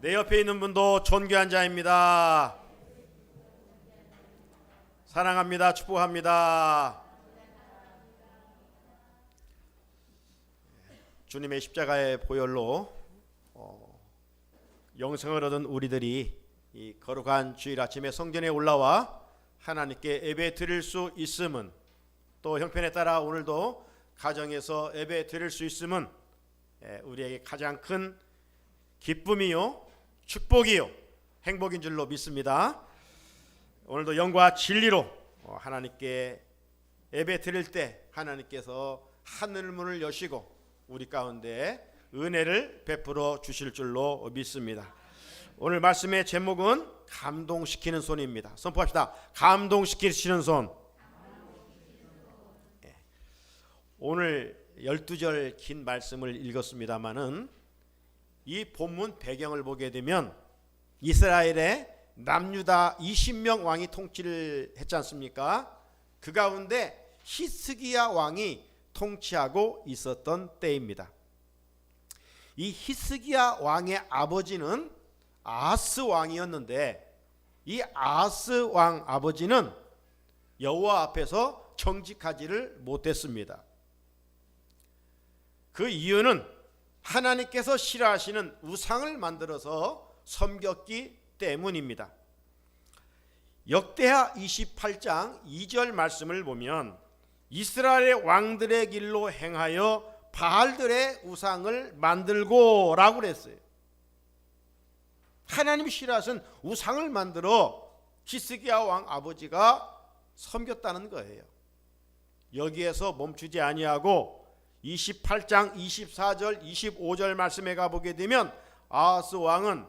내 옆에 있는 분도 존귀한 자입니다. 사랑합니다. 축복합니다. 주님의 십자가의 보혈로 영생을 얻은 우리들이 이 거룩한 주일 아침에 성전에 올라와 하나님께 예배 드릴 수 있음은, 또 형편에 따라 오늘도 가정에서 예배 드릴 수 있음은 우리에게 가장 큰 기쁨이요, 축복이요, 행복인 줄로 믿습니다. 오늘도 영과 진리로 하나님께 예배 드릴 때 하나님께서 하늘문을 여시고 우리 가운데 은혜를 베풀어 주실 줄로 믿습니다. 오늘 말씀의 제목은 감동시키는 손입니다. 선포합시다. 감동시키시는 손. 오늘 12절 긴 말씀을 읽었습니다마는 이 본문 배경을 보게 되면 이스라엘의 남유다 20명 왕이 통치를 했지 않습니까? 그 가운데 히스기야 왕이 통치하고 있었던 때입니다. 이 히스기야 왕의 아버지는 아하스 왕이었는데, 이 아하스 왕 아버지는 여호와 앞에서 정직하지를 못했습니다. 그 이유는 하나님께서 싫어하시는 우상을 만들어서 섬겼기 때문입니다. 역대하 28장 2절 말씀을 보면 이스라엘의 왕들의 길로 행하여 바알들의 우상을 만들고 라고 그랬어요. 하나님이 싫어하신 우상을 만들어 히스기야 왕 아버지가 섬겼다는 거예요. 여기에서 멈추지 아니하고 28장 24절 25절 말씀에 가보게 되면 아하스 왕은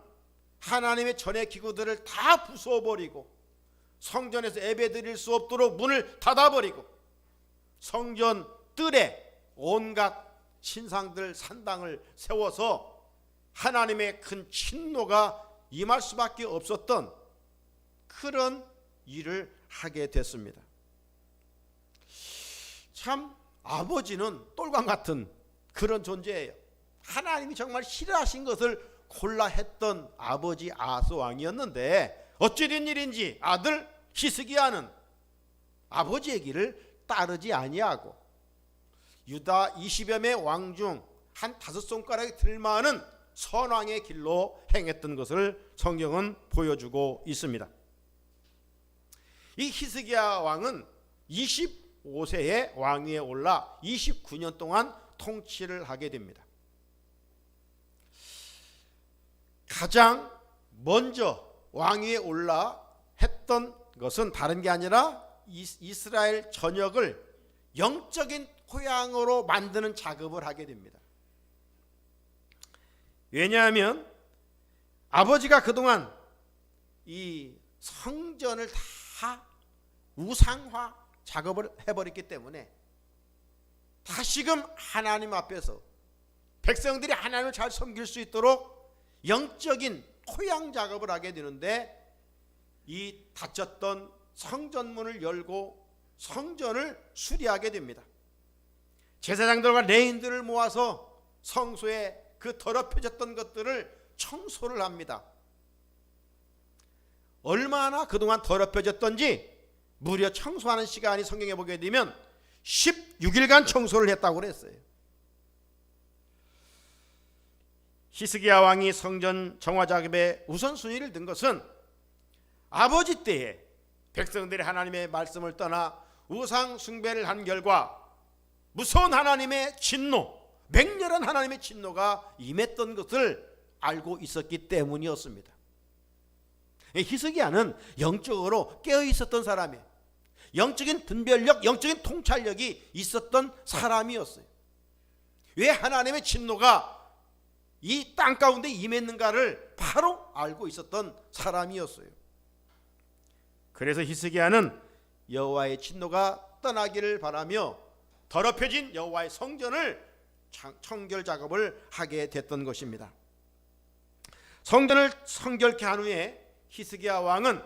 하나님의 전의 기구들을 다 부숴버리고 성전에서 예배드릴 수 없도록 문을 닫아버리고 성전 뜰에 온갖 신상들 산당을 세워서 하나님의 큰 진노가 임할 수밖에 없었던 그런 일을 하게 됐습니다. 참 아버지는 똘광 같은 그런 존재예요. 하나님이 정말 싫어하신 것을 골라 했던 아버지 아하스 왕이었는데 어찌 된 일인지 아들 히스기야는 아버지의 길을 따르지 아니하고 유다 20여 명 왕 중 한 5손가락에 들만한 선왕의 길로 행했던 것을 성경은 보여주고 있습니다. 이 히스기야 왕은 25세에 왕위에 올라 29년 동안 통치를 하게 됩니다. 가장 먼저 왕위에 올라 했던 것은 다른 게 아니라 이스라엘 전역을 영적인 토양으로 만드는 작업을 하게 됩니다. 왜냐하면 아버지가 그동안 이 성전을 다 우상화 작업을 해버렸기 때문에 다시금 하나님 앞에서 백성들이 하나님을 잘 섬길 수 있도록 영적인 토양 작업을 하게 되는데, 이 닫혔던 성전문을 열고 성전을 수리하게 됩니다. 제사장들과 레인들을 모아서 성소에 그 더럽혀졌던 것들을 청소를 합니다. 얼마나 그동안 더럽혀졌던지 무려 청소하는 시간이 성경에 보게 되면 16일간 청소를 했다고 그랬어요. 히스기야 왕이 성전 정화 작업에 우선순위를 둔 것은 아버지 때에 백성들이 하나님의 말씀을 떠나 우상 숭배를 한 결과 무서운 하나님의 진노, 맹렬한 하나님의 진노가 임했던 것을 알고 있었기 때문이었습니다. 히스기야는 영적으로 깨어 있었던 사람이에요. 영적인 분별력, 영적인 통찰력이 있었던 사람이었어요. 왜 하나님의 진노가 이 땅 가운데 임했는가를 바로 알고 있었던 사람이었어요. 그래서 히스기야는 여호와의 진노가 떠나기를 바라며 더럽혀진 여호와의 성전을 청결 작업을 하게 됐던 것입니다. 성전을 성결케 한 후에 히스기야 왕은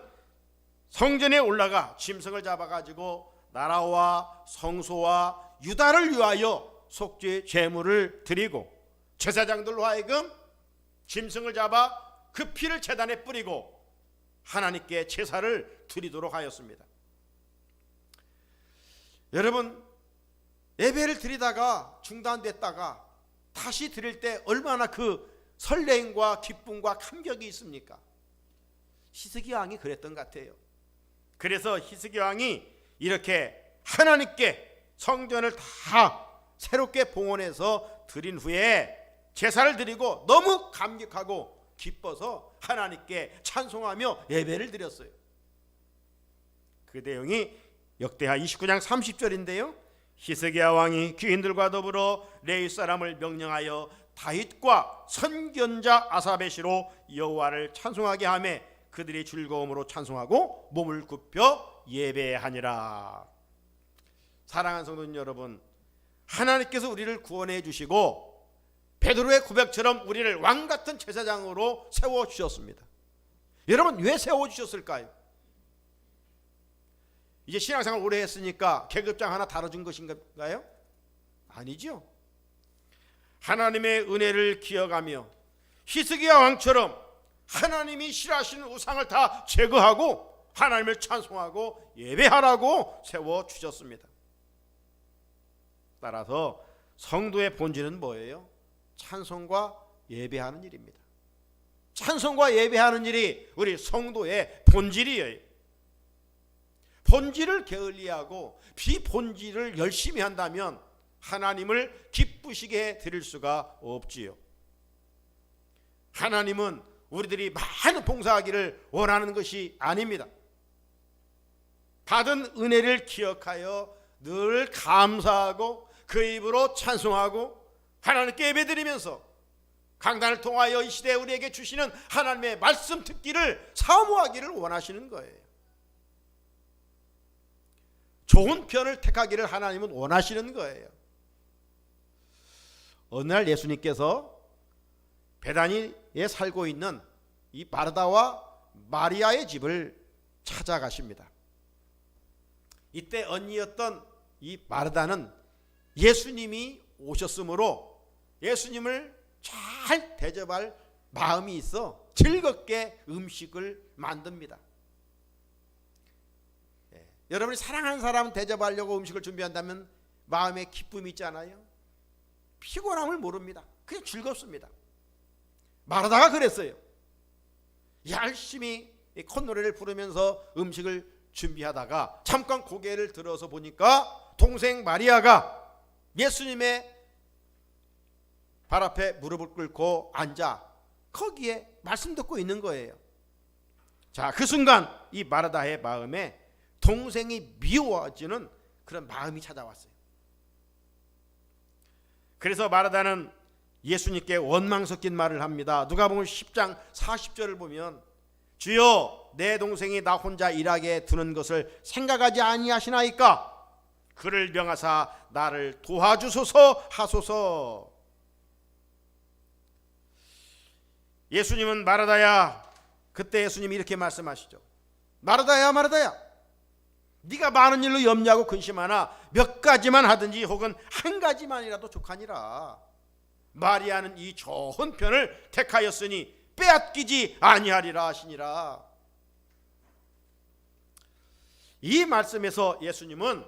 성전에 올라가 짐승을 잡아가지고 나라와 성소와 유다를 위하여 속죄 제물을 드리고 제사장들로 하여금 짐승을 잡아 그 피를 제단에 뿌리고 하나님께 제사를 드리도록 하였습니다. 여러분, 예배를 드리다가 중단됐다가 다시 드릴 때 얼마나 그 설레임과 기쁨과 감격이 있습니까? 히스기야 왕이 그랬던 것 같아요. 그래서 히스기야 왕이 이렇게 하나님께 성전을 다 새롭게 봉헌해서 드린 후에 제사를 드리고 너무 감격하고 기뻐서 하나님께 찬송하며 예배를 드렸어요. 그 내용이 역대하 29장 30절인데요. 히스기야 왕이 귀인들과 더불어 레위 사람을 명령하여 다윗과 선견자 아사베시로 여호와를 찬송하게 하며 그들이 즐거움으로 찬송하고 몸을 굽혀 예배하니라. 사랑하는 성도님 여러분, 하나님께서 우리를 구원해 주시고 베드로의 고백처럼 우리를 왕같은 제사장으로 세워주셨습니다. 여러분, 왜 세워주셨을까요? 이제 신앙생활 오래 했으니까 계급장 하나 다뤄준 것인가요? 아니죠. 하나님의 은혜를 기억하며 히스기야 왕처럼 하나님이 싫어하시는 우상을 다 제거하고 하나님을 찬송하고 예배하라고 세워주셨습니다. 따라서 성도의 본질은 뭐예요? 찬송과 예배하는 일입니다. 찬송과 예배하는 일이 우리 성도의 본질이에요. 본질을 게을리하고 비본질을 열심히 한다면 하나님을 기쁘시게 드릴 수가 없지요. 하나님은 우리들이 많은 봉사하기를 원하는 것이 아닙니다. 받은 은혜를 기억하여 늘 감사하고 그 입으로 찬송하고 하나님께 예배드리면서 강단을 통하여 이 시대에 우리에게 주시는 하나님의 말씀 듣기를 사모하기를 원하시는 거예요. 좋은 편을 택하기를 하나님은 원하시는 거예요. 어느 날 예수님께서 베다니에 살고 있는 이 마르다와 마리아의 집을 찾아가십니다. 이때 언니였던 이 마르다는 예수님이 오셨으므로 예수님을 잘 대접할 마음이 있어 즐겁게 음식을 만듭니다. 여러분이 사랑하는 사람 대접하려고 음식을 준비한다면 마음에 기쁨이 있잖아요. 피곤함을 모릅니다. 그냥 즐겁습니다. 마르다가 그랬어요. 열심히 콧노래를 부르면서 음식을 준비하다가 잠깐 고개를 들어서 보니까 동생 마리아가 예수님의 발 앞에 무릎을 꿇고 앉아 거기에 말씀 듣고 있는 거예요. 자, 그 순간 이 마르다의 마음에 동생이 미워지는 그런 마음이 찾아왔어요. 그래서 마르다는 예수님께 원망 섞인 말을 합니다. 누가복음 10장 40절을 보면 주여 내 동생이 나 혼자 일하게 두는 것을 생각하지 아니하시나이까 그를 명하사 나를 도와주소서 하소서. 예수님은 마르다야, 그때 예수님이 이렇게 말씀하시죠. 마르다야 마르다야, 네가 많은 일로 염려하고 근심하나 몇 가지만 하든지 혹은 한 가지만이라도 족하니라. 마리아는 이 좋은 편을 택하였으니 빼앗기지 아니하리라 하시니라. 이 말씀에서 예수님은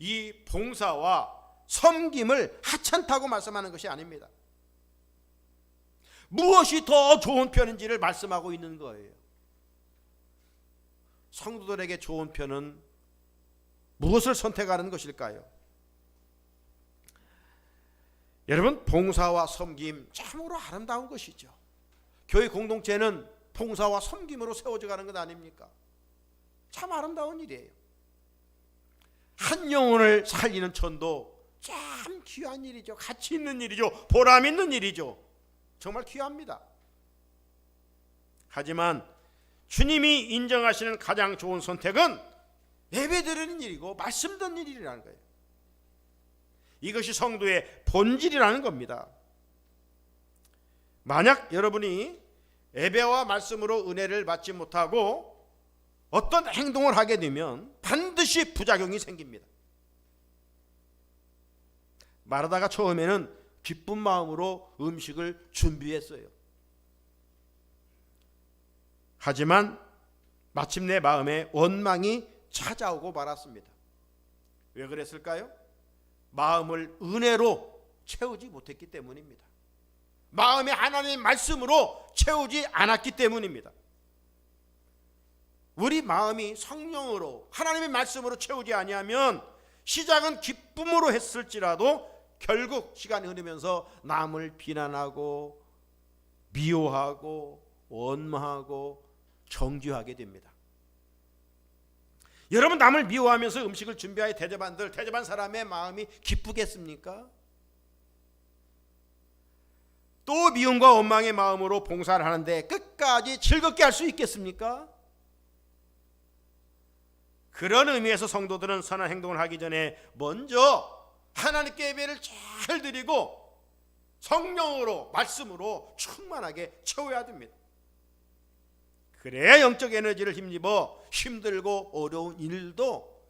이 봉사와 섬김을 하찮다고 말씀하는 것이 아닙니다. 무엇이 더 좋은 편인지를 말씀하고 있는 거예요. 성도들에게 좋은 편은 무엇을 선택하는 것일까요? 여러분, 봉사와 섬김 참으로 아름다운 것이죠. 교회 공동체는 봉사와 섬김으로 세워져 가는 것 아닙니까? 참 아름다운 일이에요. 한 영혼을 살리는 천도 참 귀한 일이죠. 가치 있는 일이죠. 보람 있는 일이죠. 정말 귀합니다. 하지만 주님이 인정하시는 가장 좋은 선택은 예배드리는 일이고 말씀 듣는 일이라는 거예요. 이것이 성도의 본질이라는 겁니다. 만약 여러분이 예배와 말씀으로 은혜를 받지 못하고 어떤 행동을 하게 되면 반드시 부작용이 생깁니다. 마르다가 처음에는 기쁜 마음으로 음식을 준비했어요. 하지만 마침내 마음에 원망이 찾아오고 말았습니다. 왜 그랬을까요? 마음을 은혜로 채우지 못했기 때문입니다. 마음에 하나님의 말씀으로 채우지 않았기 때문입니다. 우리 마음이 성령으로 하나님의 말씀으로 채우지 아니하면 시작은 기쁨으로 했을지라도 결국 시간이 흐르면서 남을 비난하고 미워하고 원망하고 정죄하게 됩니다. 여러분, 남을 미워하면서 음식을 준비하여 대접한 사람의 마음이 기쁘겠습니까? 또 미움과 원망의 마음으로 봉사를 하는데 끝까지 즐겁게 할 수 있겠습니까? 그런 의미에서 성도들은 선한 행동을 하기 전에 먼저 하나님께 예배를 잘 드리고 성령으로 말씀으로 충만하게 채워야 됩니다. 그래야 영적 에너지를 힘입어 힘들고 어려운 일도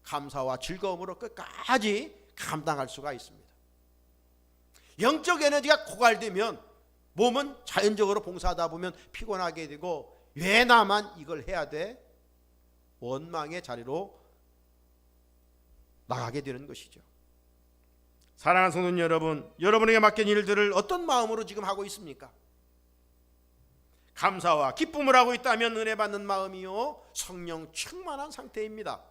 감사와 즐거움으로 끝까지 감당할 수가 있습니다. 영적 에너지가 고갈되면 몸은 자연적으로 봉사하다 보면 피곤하게 되고 왜 나만 이걸 해야 돼? 원망의 자리로 나가게 되는 것이죠. 사랑하는 성도님 여러분, 여러분에게 맡긴 일들을 어떤 마음으로 지금 하고 있습니까? 감사와 기쁨을 하고 있다면 은혜 받는 마음이요 성령 충만한 상태입니다.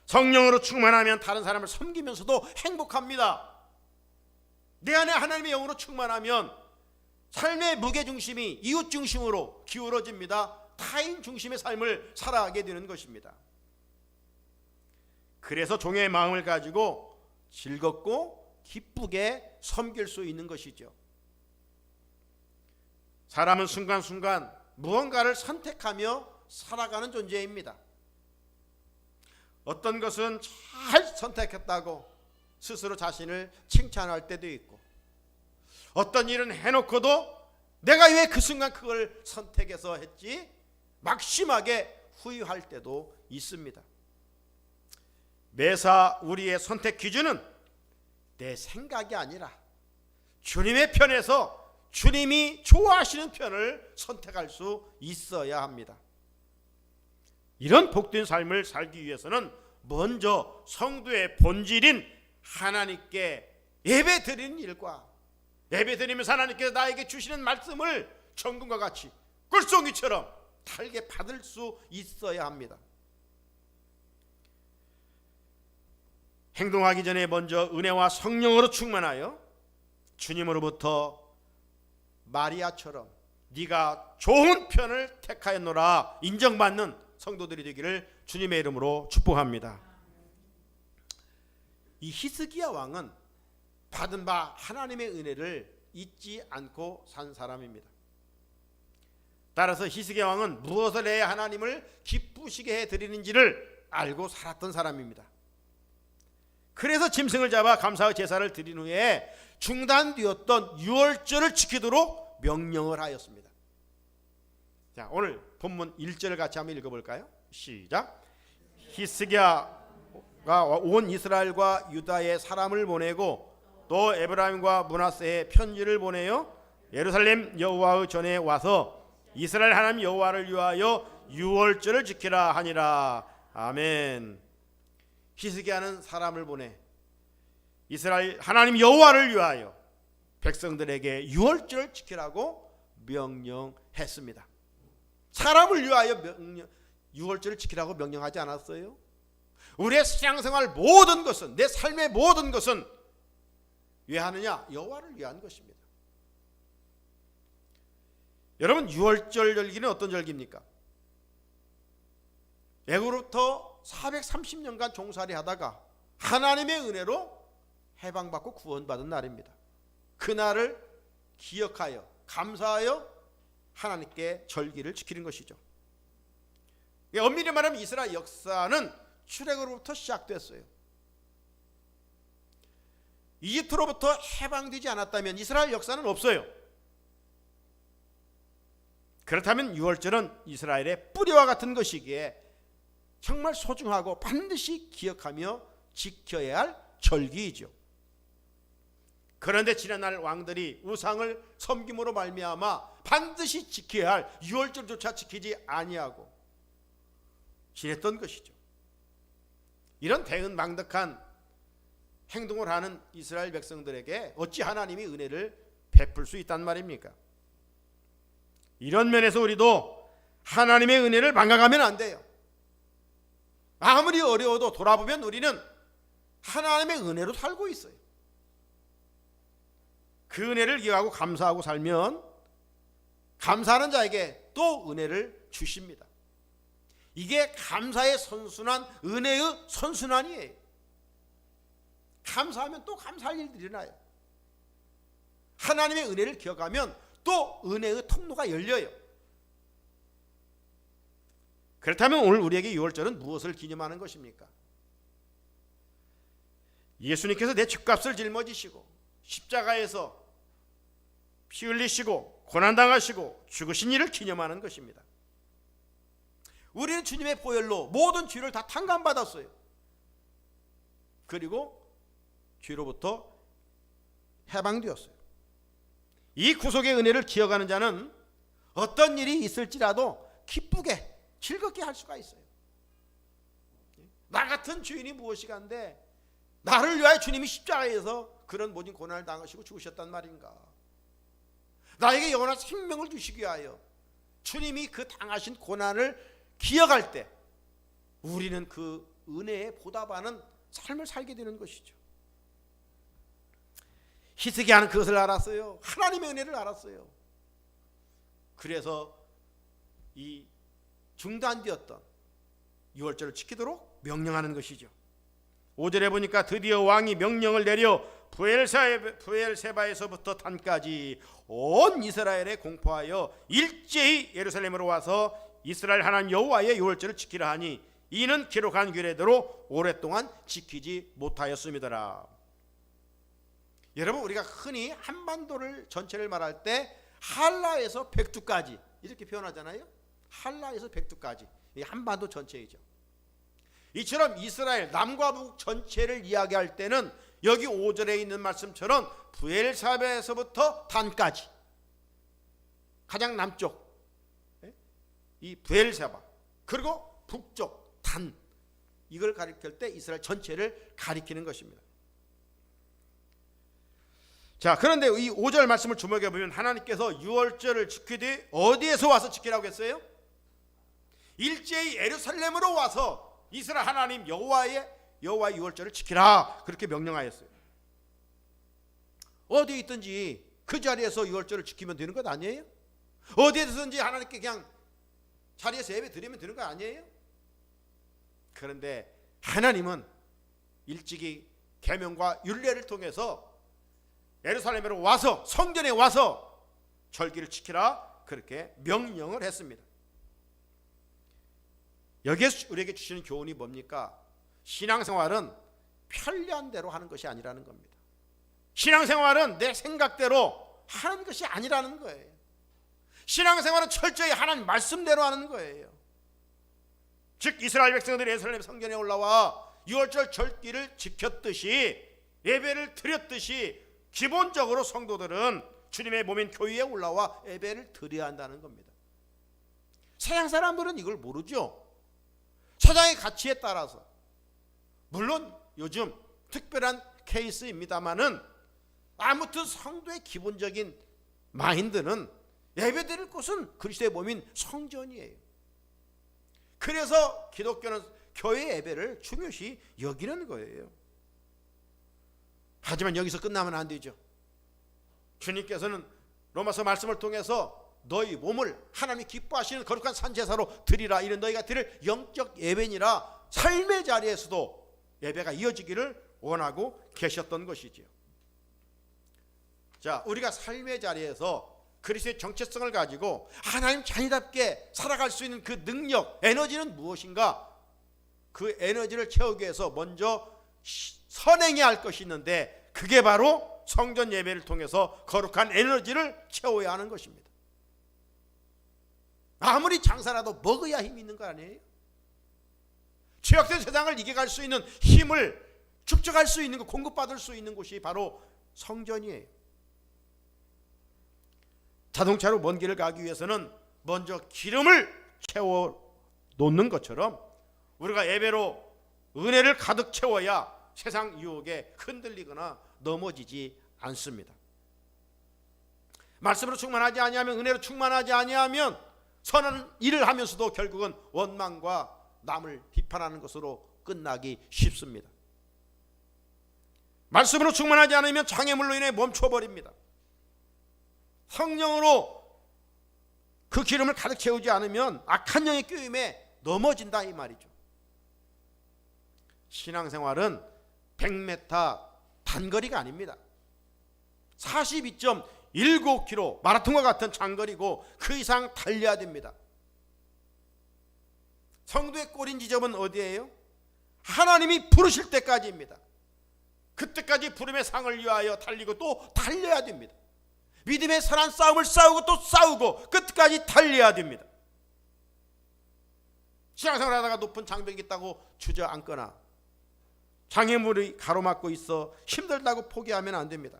성령으로 충만하면 다른 사람을 섬기면서도 행복합니다. 내 안에 하나님의 영으로 충만하면 삶의 무게중심이 이웃 중심으로 기울어집니다. 타인 중심의 삶을 살아가게 되는 것입니다. 그래서 종의 마음을 가지고 즐겁고 기쁘게 섬길 수 있는 것이죠. 사람은 순간순간 무언가를 선택하며 살아가는 존재입니다. 어떤 것은 잘 선택했다고 스스로 자신을 칭찬할 때도 있고, 어떤 일은 해놓고도 내가 왜 그 순간 그걸 선택해서 했지? 막심하게 후회할 때도 있습니다. 매사 우리의 선택 기준은 내 생각이 아니라 주님의 편에서 주님이 좋아하시는 편을 선택할 수 있어야 합니다. 이런 복된 삶을 살기 위해서는 먼저 성도의 본질인 하나님께 예배 드리는 일과 예배 드리면서 하나님께서 나에게 주시는 말씀을 정금과 같이 꿀송이처럼 달게 받을 수 있어야 합니다. 행동하기 전에 먼저 은혜와 성령으로 충만하여 주님으로부터 마리아처럼 네가 좋은 편을 택하였노라 인정받는 성도들이 되기를 주님의 이름으로 축복합니다. 이 히스기야 왕은 받은 바 하나님의 은혜를 잊지 않고 산 사람입니다. 따라서 히스기야 왕은 무엇을 해야 하나님을 기쁘시게 해드리는지를 알고 살았던 사람입니다. 그래서 짐승을 잡아 감사의 제사를 드린 후에 중단되었던 유월절을 지키도록 명령을 하였습니다. 자, 오늘 본문 1절을 같이 한번 읽어볼까요? 시작. 히스기야가 온 이스라엘과 유다의 사람을 보내고 또 에브라임과 므낫세에 편지를 보내어 예루살렘 여호와의 전에 와서 이스라엘 하나님 여호와를 위하여 유월절을 지키라 하니라. 아멘. 히스기야는 사람을 보내 이스라엘 하나님 여호와를 위하여 백성들에게 유월절을 지키라고 명령했습니다. 사람을 위하여 유월절을 지키라고 명령하지 않았어요? 우리의 신앙생활 모든 것은, 내 삶의 모든 것은 왜 하느냐? 여호와를 위한 것입니다. 여러분, 유월절 절기는 어떤 절기입니까? 애굽으로부터 430년간 종살이 하다가 하나님의 은혜로 해방받고 구원받은 날입니다. 그날을 기억하여 감사하여 하나님께 절기를 지키는 것이죠. 엄밀히 말하면 이스라엘 역사는 출애굽으로부터 시작됐어요. 이집트로부터 해방되지 않았다면 이스라엘 역사는 없어요. 그렇다면 유월절은 이스라엘의 뿌리와 같은 것이기에 정말 소중하고 반드시 기억하며 지켜야 할 절기이죠. 그런데 지난날 왕들이 우상을 섬김으로 말미암아 반드시 지켜야 할 유월절조차 지키지 아니하고 지냈던 것이죠. 이런 대응망덕한 행동을 하는 이스라엘 백성들에게 어찌 하나님이 은혜를 베풀 수 있단 말입니까? 이런 면에서 우리도 하나님의 은혜를 망각하면 안 돼요. 아무리 어려워도 돌아보면 우리는 하나님의 은혜로 살고 있어요. 그 은혜를 기억하고 감사하고 살면 감사하는 자에게 또 은혜를 주십니다. 이게 감사의 선순환, 은혜의 선순환이에요. 감사하면 또 감사할 일들이 일어나요. 하나님의 은혜를 기억하면 또 은혜의 통로가 열려요. 그렇다면 오늘 우리에게 유월절은 무엇을 기념하는 것입니까? 예수님께서 내 죗값을 짊어지시고 십자가에서 피 흘리시고 고난당하시고 죽으신 일을 기념하는 것입니다. 우리는 주님의 보혈로 모든 죄를 다 탕감받았어요. 그리고 죄로부터 해방되었어요. 이 구속의 은혜를 기억하는 자는 어떤 일이 있을지라도 기쁘게 즐겁게 할 수가 있어요. 나 같은 죄인이 무엇이간데 나를 위하여 주님이 십자가에서 그런 모든 고난을 당하시고 죽으셨단 말인가. 나에게 영원한 생명을 주시기 위하여 주님이 그 당하신 고난을 기억할 때 우리는 그 은혜에 보답하는 삶을 살게 되는 것이죠. 히스기야는 그것을 알았어요. 하나님의 은혜를 알았어요. 그래서 이 중단되었던 유월절을 지키도록 명령하는 것이죠. 5절에 보니까 드디어 왕이 명령을 내려 부엘세바에서부터 단까지 온 이스라엘에 공포하여 일제히 예루살렘으로 와서 이스라엘 하나님 여호와의 유월절을 지키라 하니 이는 기록한 규례대로 오랫동안 지키지 못하였음이더라. 여러분, 우리가 흔히 한반도를 전체를 말할 때 한라에서 백두까지 이렇게 표현하잖아요. 한라에서 백두까지, 이 한반도 전체이죠. 이처럼 이스라엘 남과 북 전체를 이야기할 때는 여기 5절에 있는 말씀처럼 부엘사바에서부터 단까지, 가장 남쪽 이 부엘사바, 그리고 북쪽 단, 이걸 가리킬 때 이스라엘 전체를 가리키는 것입니다. 자, 그런데 이 5절 말씀을 주목해 보면 하나님께서 유월절을 지키되 어디에서 와서 지키라고 했어요? 일제히 예루살렘으로 와서 이스라엘 하나님 여호와의 유월절을 지키라, 그렇게 명령하였어요. 어디에 있든지 그 자리에서 유월절을 지키면 되는 것 아니에요? 어디에든지 하나님께 그냥 자리에서 예배 드리면 되는 거 아니에요? 그런데 하나님은 일찍이 계명과 율례를 통해서 예루살렘으로 와서, 성전에 와서 절기를 지키라, 그렇게 명령을 했습니다. 여기에서 우리에게 주시는 교훈이 뭡니까? 신앙생활은 편리한 대로 하는 것이 아니라는 겁니다. 신앙생활은 내 생각대로 하는 것이 아니라는 거예요. 신앙생활은 철저히 하나님 말씀대로 하는 거예요. 즉 이스라엘 백성들이 예루살렘 성전에 올라와 유월절 절기를 지켰듯이, 예배를 드렸듯이 기본적으로 성도들은 주님의 몸인 교회에 올라와 예배를 드려야 한다는 겁니다. 세상 사람들은 이걸 모르죠. 세상의 가치에 따라서, 물론 요즘 특별한 케이스입니다만은 아무튼 성도의 기본적인 마인드는 예배드릴 곳은 그리스도의 몸인 성전이에요. 그래서 기독교는 교회 예배를 중요시 여기는 거예요. 하지만 여기서 끝나면 안 되죠. 주님께서는 로마서 말씀을 통해서 너희 몸을 하나님이 기뻐하시는 거룩한 산제사로 드리라, 이는 너희가 드릴 영적 예배니라, 삶의 자리에서도 예배가 이어지기를 원하고 계셨던 것이지요. 자, 우리가 삶의 자리에서 그리스도의 정체성을 가지고 하나님 자녀답게 살아갈 수 있는 그 능력, 에너지는 무엇인가? 그 에너지를 채우기 위해서 먼저 선행해야 할 것이 있는데, 그게 바로 성전 예배를 통해서 거룩한 에너지를 채워야 하는 것입니다. 아무리 장사라도 먹어야 힘이 있는 거 아니에요? 죄악된 세상을 이겨갈 수 있는 힘을 축적할 수 있는 것, 공급받을 수 있는 곳이 바로 성전이에요. 자동차로 먼 길을 가기 위해서는 먼저 기름을 채워 놓는 것처럼 우리가 예배로 은혜를 가득 채워야 세상 유혹에 흔들리거나 넘어지지 않습니다. 말씀으로 충만하지 아니하면, 은혜로 충만하지 아니하면 선한 일을 하면서도 결국은 원망과 남을 비판하는 것으로 끝나기 쉽습니다. 말씀으로 충만하지 않으면 장애물로 인해 멈춰버립니다. 성령으로 그 기름을 가득 채우지 않으면 악한 영의 꾀임에 넘어진다 이 말이죠. 신앙생활은 100m 단거리가 아닙니다. 42.19km 마라톤과 같은 장거리고 그 이상 달려야 됩니다. 성도의 꼬린 지점은 어디예요? 하나님이 부르실 때까지입니다. 그때까지 부름의 상을 위하여 달리고 또 달려야 됩니다. 믿음의 선한 싸움을 싸우고 또 싸우고 끝까지 달려야 됩니다. 신앙생활 하다가 높은 장벽이 있다고 주저앉거나 장애물이 가로막고 있어 힘들다고 포기하면 안 됩니다.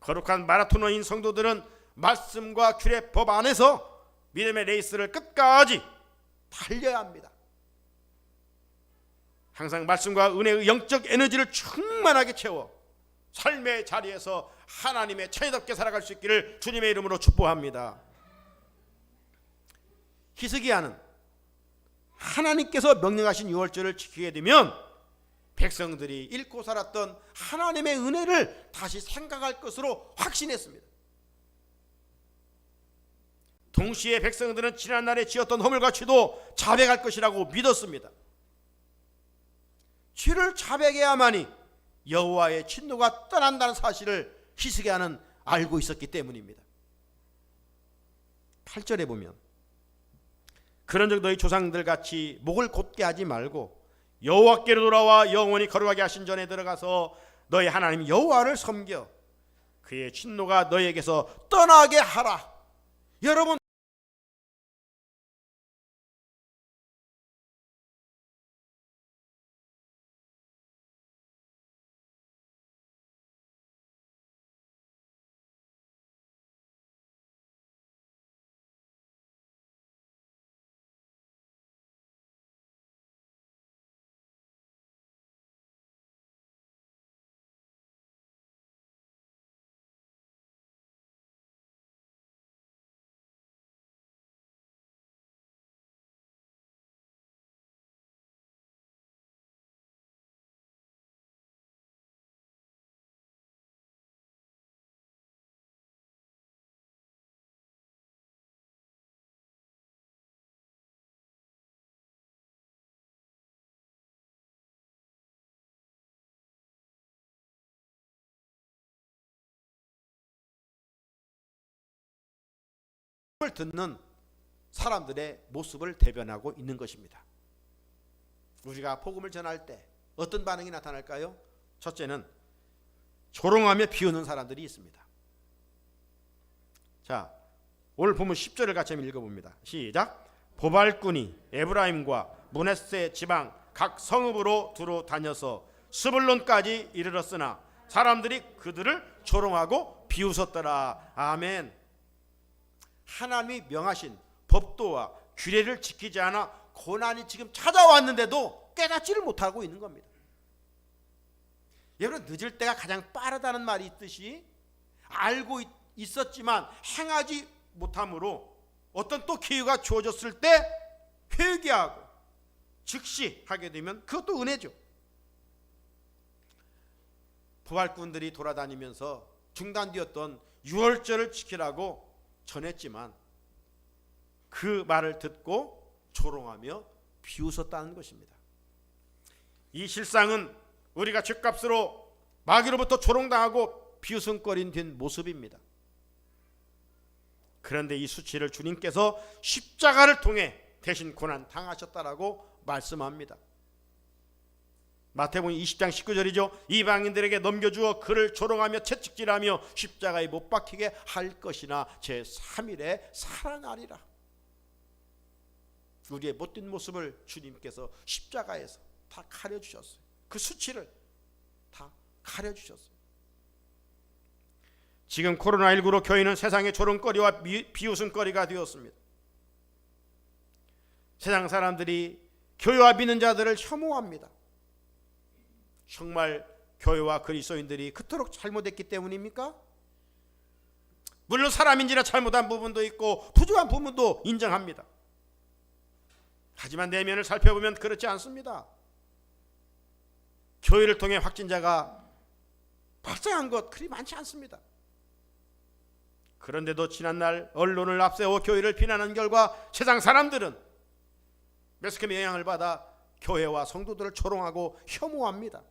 거룩한 마라토너인 성도들은 말씀과 규례 법 안에서 믿음의 레이스를 끝까지 달려야 합니다. 항상 말씀과 은혜의 영적 에너지를 충만하게 채워 삶의 자리에서 하나님의 천의답게 살아갈 수 있기를 주님의 이름으로 축복합니다. 히스기야는 하나님께서 명령하신 유월절을 지키게 되면 백성들이 잃고 살았던 하나님의 은혜를 다시 생각할 것으로 확신했습니다. 동시에 백성들은 지난날에 지었던 허물과 죄도 자백할 것이라고 믿었습니다. 죄를 자백해야만이 여호와의 진노가 떠난다는 사실을 히스기야는 알고 있었기 때문입니다. 8절에 보면 그런즉 너희 조상들 같이 목을 곧게 하지 말고 여호와께로 돌아와 영원히 거룩하게 하신 전에 들어가서 너희 하나님 여호와를 섬겨 그의 진노가 너희에게서 떠나게 하라. 여러분, 을 듣는 사람들의 모습을 대변하고 있는 것입니다. 우리가 복음을 전할 때 어떤 반응이 나타날까요? 첫째는 조롱하며 비웃는 사람들이 있습니다. 자, 오늘 본문 10절을 같이 한번 읽어봅니다. 시작. 보발꾼이 에브라임과 므낫세 지방 각 성읍으로 두루 다녀서 스불론까지 이르렀으나 사람들이 그들을 조롱하고 비웃었더라. 아멘. 하나님이 명하신 법도와 규례를 지키지 않아 고난이 지금 찾아왔는데도 깨닫지를 못하고 있는 겁니다. 여러분, 늦을 때가 가장 빠르다는 말이 있듯이 알고 있었지만 행하지 못함으로 어떤 또 기회가 주어졌을 때 회개하고 즉시 하게 되면 그것도 은혜죠. 부활꾼들이 돌아다니면서 중단되었던 유월절을 지키라고 전했지만 그 말을 듣고 조롱하며 비웃었다는 것입니다. 이 실상은 우리가 죗값으로 마귀로부터 조롱당하고 비웃음거린 된 모습입니다. 그런데 이 수치를 주님께서 십자가를 통해 대신 고난 당하셨다라고 말씀합니다. 마태복음 20장 19절이죠. 이방인들에게 넘겨주어 그를 조롱하며 채찍질하며 십자가에 못 박히게 할 것이나 제3일에 살아나리라. 우리의 못된 모습을 주님께서 십자가에서 다 가려주셨어요. 그 수치를 다 가려주셨어요. 지금 코로나19로 교회는 세상의 조롱거리와 비웃음거리가 되었습니다. 세상 사람들이 교회와 믿는 자들을 혐오합니다. 정말 교회와 그리스도인들이 그토록 잘못했기 때문입니까? 물론 사람인지라 잘못한 부분도 있고 부족한 부분도 인정합니다. 하지만 내면을 살펴보면 그렇지 않습니다. 교회를 통해 확진자가 발생한 것 그리 많지 않습니다. 그런데도 지난날 언론을 앞세워 교회를 비난한 결과 세상 사람들은 매스컴의 영향을 받아 교회와 성도들을 조롱하고 혐오합니다.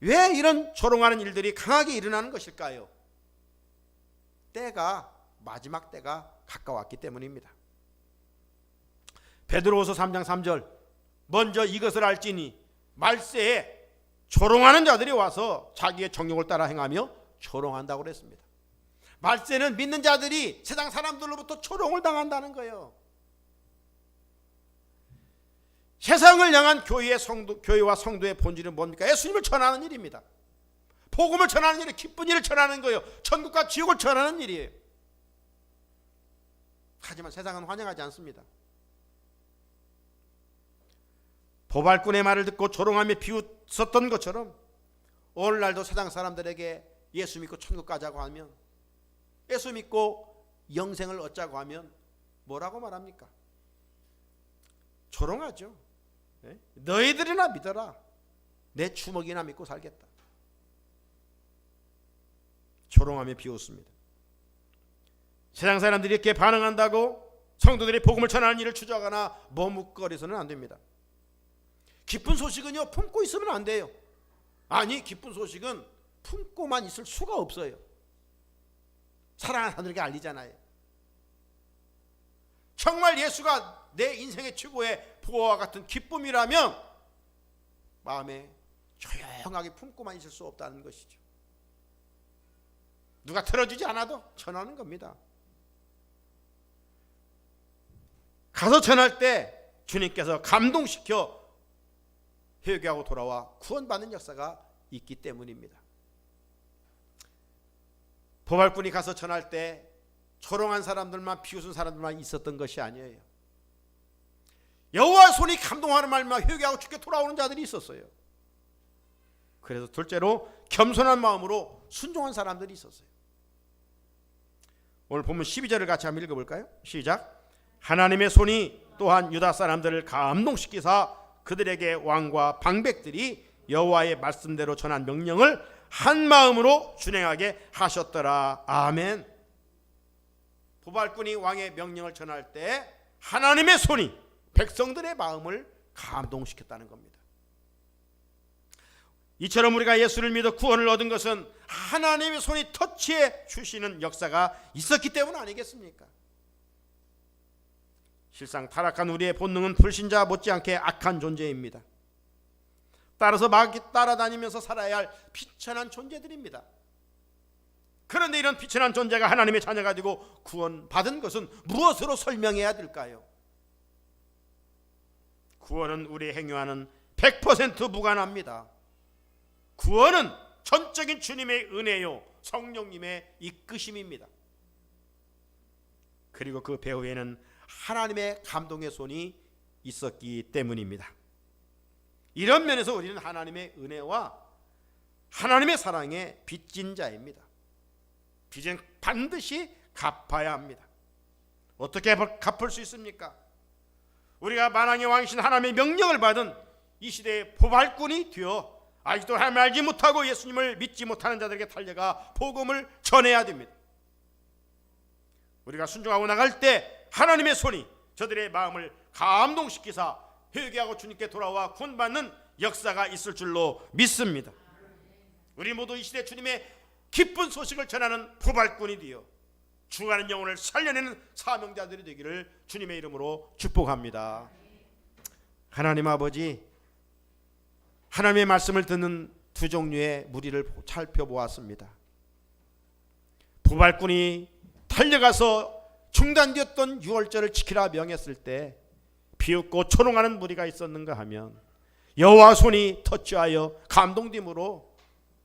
왜 이런 조롱하는 일들이 강하게 일어나는 것일까요? 마지막 때가 가까웠기 때문입니다. 베드로후서 3장 3절 먼저 이것을 알지니 말세에 조롱하는 자들이 와서 자기의 정욕을 따라 행하며 조롱한다고 그랬습니다. 말세는 믿는 자들이 세상 사람들로부터 조롱을 당한다는 거예요. 세상을 향한 교회와 성도의 본질은 뭡니까? 예수님을 전하는 일입니다. 복음을 전하는 일이 기쁜 일을 전하는 거예요. 천국과 지옥을 전하는 일이에요. 하지만 세상은 환영하지 않습니다. 보발꾼의 말을 듣고 조롱하며 비웃었던 것처럼 오늘날도 세상 사람들에게 예수 믿고 천국 가자고 하면, 예수 믿고 영생을 얻자고 하면 뭐라고 말합니까? 조롱하죠. 네? 너희들이나 믿어라. 내 주먹이나 믿고 살겠다. 조롱하며 비웃습니다. 세상 사람들이 이렇게 반응한다고 성도들이 복음을 전하는 일을 추적하거나 머뭇거려서는 안 됩니다. 기쁜 소식은요, 품고 있으면 안 돼요. 아니, 기쁜 소식은 품고만 있을 수가 없어요. 사랑하는 사람들에게 알리잖아요. 정말 예수가 내 인생의 최고의 부호와 같은 기쁨이라면 마음에 조용하게 품고만 있을 수 없다는 것이죠. 누가 들어주지 않아도 전하는 겁니다. 가서 전할 때 주님께서 감동시켜 회개하고 돌아와 구원받는 역사가 있기 때문입니다. 보발꾼이 가서 전할 때 조롱한 사람들만, 비웃은 사람들만 있었던 것이 아니에요. 여호와의 손이 감동하는 말만 회개하고 주께 돌아오는 자들이 있었어요. 그래서 둘째로 겸손한 마음으로 순종한 사람들이 있었어요. 오늘 본문 12절을 같이 한번 읽어볼까요? 시작. 하나님의 손이 또한 유다 사람들을 감동시키사 그들에게 왕과 방백들이 여호와의 말씀대로 전한 명령을 한 마음으로 준행하게 하셨더라. 아멘. 보발꾼이 왕의 명령을 전할 때 하나님의 손이 백성들의 마음을 감동시켰다는 겁니다. 이처럼 우리가 예수를 믿어 구원을 얻은 것은 하나님의 손이 터치해 주시는 역사가 있었기 때문 아니겠습니까? 실상 타락한 우리의 본능은 불신자 못지않게 악한 존재입니다. 따라서 막 따라다니면서 살아야 할 비천한 존재들입니다. 그런데 이런 비천한 존재가 하나님의 자녀가 되고 구원받은 것은 무엇으로 설명해야 될까요? 구원은 우리의 행위와는 100% 무관합니다. 구원은 전적인 주님의 은혜요, 성령님의 이끄심입니다. 그리고 그 배후에는 하나님의 감동의 손이 있었기 때문입니다. 이런 면에서 우리는 하나님의 은혜와 하나님의 사랑에 빚진 자입니다. 빚은 반드시 갚아야 합니다. 어떻게 갚을 수 있습니까? 우리가 만왕의 왕이신 하나님의 명령을 받은 이 시대의 보발꾼이 되어 아직도 하나님을 알지 못하고 예수님을 믿지 못하는 자들에게 달려가 복음을 전해야 됩니다. 우리가 순종하고 나갈 때 하나님의 손이 저들의 마음을 감동시키사 회개하고 주님께 돌아와 구원받는 역사가 있을 줄로 믿습니다. 우리 모두 이 시대 주님의 기쁜 소식을 전하는 보발꾼이 되어 죽어가는 영혼을 살려내는 사명자들이 되기를 주님의 이름으로 축복합니다. 하나님 아버지, 하나님의 말씀을 듣는 두 종류의 무리를 살펴보았습니다. 보발꾼이 달려가서 중단되었던 유월절을 지키라 명했을 때 비웃고 초롱하는 무리가 있었는가 하면 여호와 손이 터치하여 감동됨으로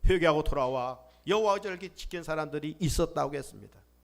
회개하고 돌아와 여호와 절기 지킨 사람들이 있었다고 했습니다.